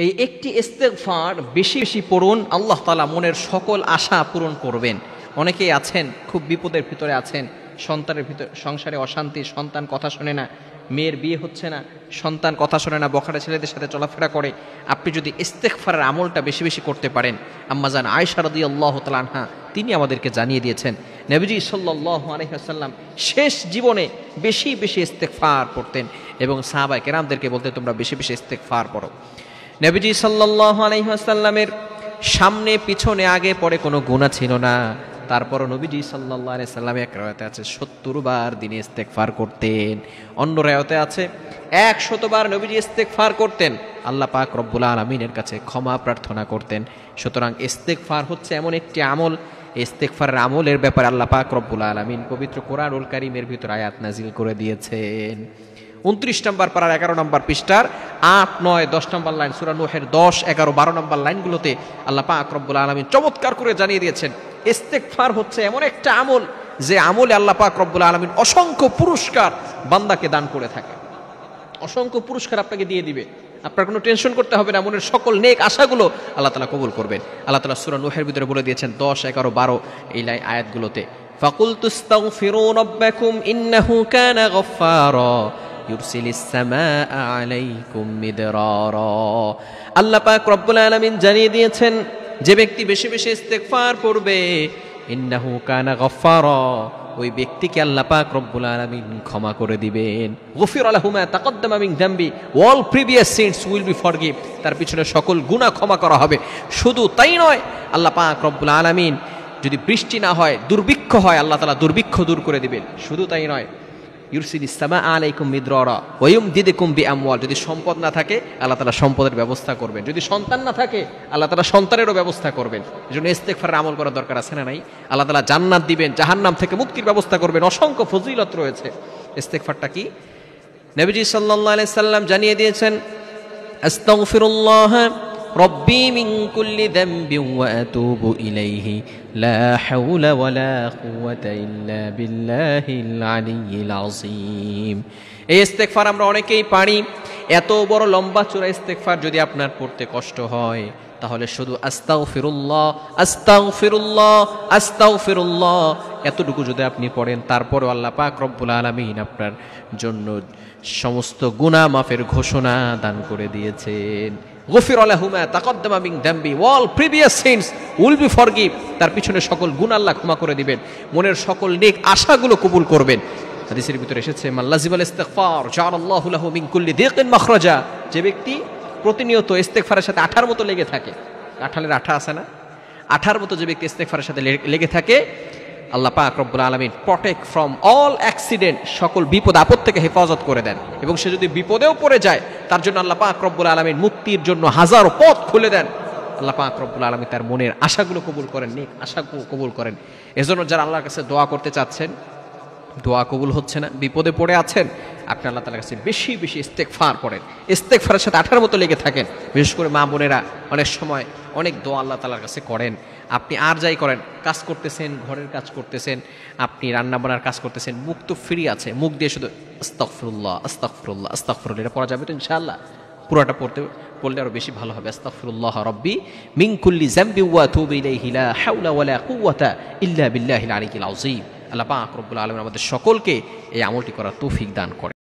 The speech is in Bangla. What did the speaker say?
এই একটি ইস্তেগফার বেশি বেশি পড়ুন, আল্লাহ তাআলা মনের সকল আশা পূরণ করবেন। অনেকেই আছেন খুব বিপদের ভিতরে আছেন, সন্তানের ভিতরে সংসারে অশান্তি, সন্তান কথা শোনে না, মেয়ের বিয়ে হচ্ছে না, সন্তান কথা শোনে না, বখাটে ছেলেদের সাথে চলাফেরা করে। আপনি যদি ইস্তেগফারের আমলটা বেশি বেশি করতে পারেন, আম্মাজান আয়েশা রাদিয়াল্লাহু তাআলা আনহা তিনি আমাদেরকে জানিয়ে দিয়েছেন নবীজি সাল্লাল্লাহু আলাইহি ওয়াসাল্লাম শেষ জীবনে বেশি বেশি ইস্তেগফার পড়তেন এবং সাহাবায়ে কেরামদেরকে বলতেন তোমরা বেশি বেশি ইস্তেগফার পড়ো। নবীজি সাল্লাল্লাহু আলাইহি ওয়াসাল্লামের সামনে পিছনে আগে পরে কোনো গুনাহ ছিল না, তারপরও নবীজি সাল্লাল্লাহু আলাইহি ওয়াসাল্লাম এক রায়াতে আছে ৭০ বার দিনে ইস্তেগফার করতেন, অন্য রায়াতে আছে ১০০ বার নবীজি ইস্তেগফার করতেন, আল্লাহ পাক রব্বুল আলামিনের কাছে ক্ষমা প্রার্থনা করতেন। সুতরাং ইস্তেগফার হচ্ছে এমন একটি আমল, ইস্তেগফারের আমলের ব্যাপারে আল্লাহ পাক রব্বুল আলামিন পবিত্র কোরআনুল কারীমের ভিতর আয়াত নাজিল করে দিয়েছেন। ২৯ নম্বর পারার ১১ নম্বর পৃষ্ঠার ৮, ৯, ১০ নম্বর লাইন সূরা নূহের ১০, ১১, ১২ নম্বর লাইনগুলোতে আল্লাহ পাক রব্বুল আলামিন চমৎকার করে জানিয়ে দিয়েছেন ইস্তেগফার হচ্ছে এমন একটা আমল যে আমলে আল্লাহ পাক রব্বুল আলামিন অসংখ্য পুরস্কার বান্দাকে দান করে থাকে, অসংখ্য পুরস্কার আপনাকে দিয়ে দিবে। আপনার কোনো টেনশন করতে হবে না, মনের সকল নেক আশাগুলো আল্লাহ তাআলা কবুল করবেন। আল্লাহ তাআলা সূরা নূহের ভিতরে বলে দিয়েছেন ১০, ১১, ১২ এই আয়াতগুলোতে, ফাকুলতু আস্তাগফিরু রাব্বাকুম ইন্নাহু কানা গফফারা ইউরসিলিস সামাআ আলাইকুম মিদরারা। আল্লাহ পাক রব্বুল আলামিন জানিয়ে দিয়েছেন যে ব্যক্তি বেশি বেশি ইস্তেগফার পড়বে, ইন্নাহু কানা গফফারা, ওই ব্যক্তিকে আল্লাহ পাক রব্বুল আলামিন ক্ষমা করে দিবেন। গফিরা লাহু মা তাকদ্দামা মিন যামবি, all previous sins will be forgive, তার পিছনে সকল গুনাহ ক্ষমা করা হবে। শুধু তাই নয়, আল্লাহ পাক রব্বুল আলামিন যদি বৃষ্টি না হয়, দুর্ভিক্ষ হয়, আল্লাহ তাআলা দুর্ভিক্ষ দূর করে দিবেন। শুধু তাই নয়, ইউরসিলিস সামাআ আলাইকুম মিদরারা ওয়া ইউমদিদুকুম বিআমওয়াল, যদি সম্পদ না থাকে আল্লাহ তাআলা সম্পদের ব্যবস্থা করবেন, যদি সন্তান না থাকে আল্লাহ তাআলা সন্তানেরও ব্যবস্থা করবেন। এজন্য ইস্তেগফারের আমল করার দরকার আছে না নাই? আল্লাহ তাআলা জান্নাত দিবেন, জাহান্নাম থেকে মুক্তির ব্যবস্থা করবেন, অসংখ্য ফজিলত রয়েছে। ইস্তেগফারটা কি? নবীজি সাল্লাল্লাহু আলাইহি সাল্লাম জানিয়ে দিয়েছেন আস্তাগফিরুল্লাহ রব্বি মিন কুল্লি যামবিন ওয়া আতুবু ইলাইহি লা হাওলা ওয়ালা কুওয়াতা ইল্লা বিল্লাহিল আলিয়্যিল আযীম। এই ইস্তেগফার আমরা অনেকেই পারি, এত বড় লম্বা চূড়া ইস্তেগফার যদি আপনার পড়তে কষ্ট হয় তাহলে শুধু আস্তাগফিরুল্লাহ আস্তাগফিরুল্লাহ আস্তাগফিরুল্লাহ এতটুকু যদি আপনি পড়েন, তারপরও আল্লাহ পাক রব্বুল আলামিন আপনার জন্য সমস্ত গুনাহ মাফের ঘোষণা দান করে দিয়েছেন। গফিরা লাহু মা তাকদ্দামা মিন যামবি, all previous sins will be forgive, তার পিছনে সকল গুনাহ আল্লাহ ক্ষমা করে দিবেন, মনের সকল নেক আশাগুলো কবুল করবেন। হাদিসের ভিতরে এসেছে মাল্লাজিবাল ইস্তিগফার জাআলাল্লাহু লাহু মিন কুল্লি দিকিন মাখরাজা, যে ব্যক্তি প্রতিনিয়ত ইস্তেগফারের সাথে আঠার মতো লেগে থাকে, কাঁঠালের আঠা আছে না, আঠার মতো যে ব্যক্তি ইস্তেগফারের সাথে লেগে থাকে, আল্লাহ পাক রব্বুল আলামিন প্রটেক্ট ফ্রম অল অ্যাক্সিডেন্ট, সকল বিপদ আপদ থেকে হেফাজত করে দেন। এবং সে যদি বিপদেও পড়ে যায় তার জন্য আল্লাহ পাক রব্বুল আলামিন মুক্তির জন্য হাজারো পথ খুলে দেন। আল্লাহ পাক রব্বুল আলামিন তার মনের আশাগুলো কবুল করেন, নেক আশাগুলো কবুল করেন। এজন্য যারা আল্লাহর কাছে দোয়া করতে চাচ্ছেন, দোয়া কবুল হচ্ছে না, বিপদে পড়ে আছেন, আপনি আল্লাহ তাআলার কাছে বেশি বেশি ইস্তেগফার পড়েন, ইস্তেগফারের সাথে আঠার মতো লেগে থাকেন। বিশেষ করে মা বোনেরা অনেক সময় অনেক দোয়া আল্লাহ তাআলার কাছে করেন। আপনি আর যাই করেন, কাজ করতেছেন, ঘরের কাজ করতেছেন, আপনি রান্না বান্নার কাজ করতেছেন, মুখ তো ফ্রি আছে, মুখ দিয়ে শুধু আস্তাগফিরুল্লাহ আস্তাগফিরুল্লাহ আস্তাগফিরুল্লাহ এটা পড়া যাবে তো ইনশাআল্লাহ? পুরোটা পড়লে আরো বেশি ভালো হবে। আস্তাগফিরুল্লাহ রাব্বি মিন কুল্লি যামবি ওয়া আতুবু ইলাইহি লা হাওলা ওয়ালা কুওয়াতা ইল্লা বিল্লাহিল আলিয়্যিল আযীম। আল্লাহ পাক রব্বুল আলামিন আমাদের সকলকে এই আমলটি করার তৌফিক দান করেন।